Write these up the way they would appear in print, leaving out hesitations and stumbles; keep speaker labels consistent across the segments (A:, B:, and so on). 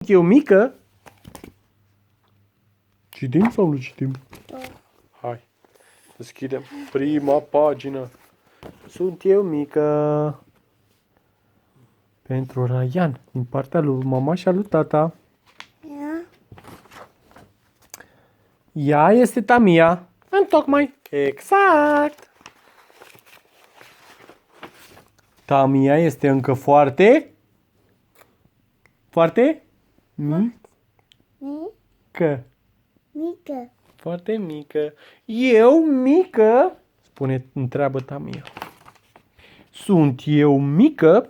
A: Eu mică? Citim sau nu citim? Hai, deschidem prima pagină. Sunt eu mică. Pentru Ryan, din partea lui mama și a lui tata. Ea este Tamia. Întocmai. Exact. Tamia este încă foarte mică.
B: Mică.
A: Foarte mică. Eu mică? Întreabă Tamia. Sunt eu mică?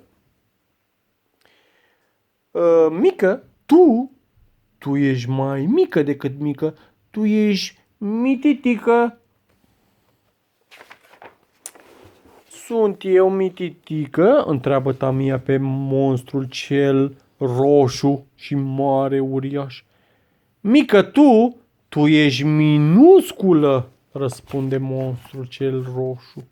A: Mică? Tu ești mai mică decât mică. Tu ești mititică. Sunt eu mititică? Întreabă Tamia pe monstrul cel roșu și mare, uriaș. Mică tu ești minusculă, răspunde monstrul cel roșu.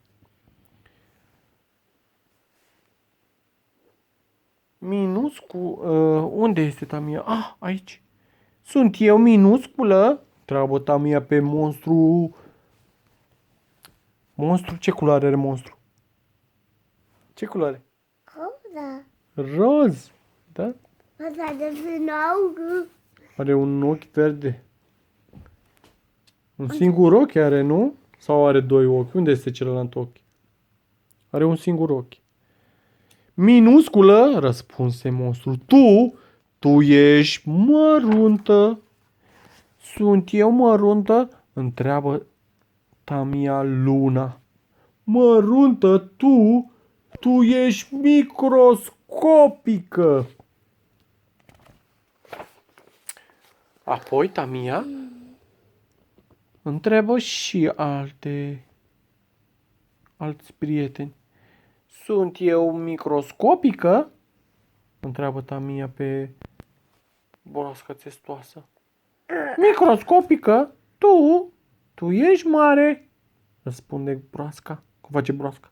A: Unde este Tamia? Ah, aici. Sunt eu minusculă? Întreabă Tamia pe monstru. Monstru? Ce culoare are monstru? Ce culoare?
B: Roza.
A: Roz. Da?
B: Asta de un augă.
A: Are un ochi verde. Un singur ochi are, nu? Sau are doi ochi? Unde este celălalt ochi? Are un singur ochi. Minusculă, răspunse monstru. Tu ești măruntă. Sunt eu măruntă? Întreabă Tamia Luna. Măruntă tu ești microscopică. Apoi Tamia întreabă și alți prieteni. Sunt eu microscopică? Întreabă Tamia pe broasca testoasă. Microscopică? Tu ești mare? Răspunde broasca. Cum face broasca?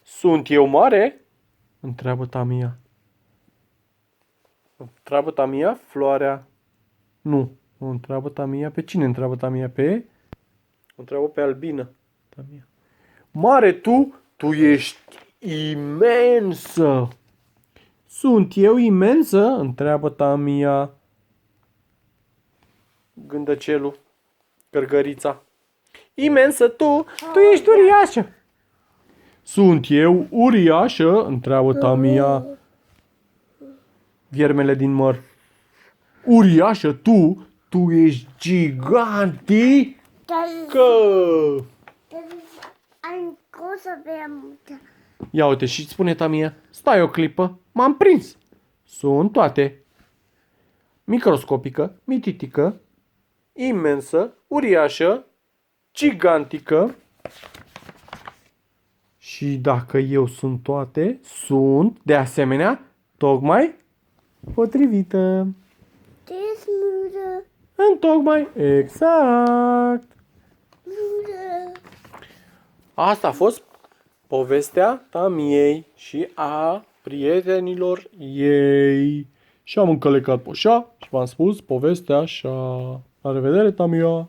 A: Sunt eu mare? Întreabă Tamia. Întreabă Tamia floarea. Nu întreabă Tamia pe cine? Întreabă Tamia pe... Întreabă pe albină. Tamia. Mare tu ești imensă. Sunt eu imensă? Întreabă Tamia. Gândăcelul. Gărgărița. Imensă tu ești uriașă. Sunt eu uriașă? Întreabă Tamia. Viermele din măr. Uriașă tu ești gigantică.
B: Am cosa pe multă.
A: Ia uite și spune Tamia, stai o clipă, m-am prins. Sunt toate. Microscopică, mititică, imensă, uriașă, gigantică. Și dacă eu sunt toate, sunt, de asemenea, tocmai potrivită.
B: Te smură.
A: Întocmai, exact.
B: Smură.
A: Asta a fost povestea Tamiei și a prietenilor ei. Și am încălecat poșa și v-am spus povestea așa. La revedere, Tamia!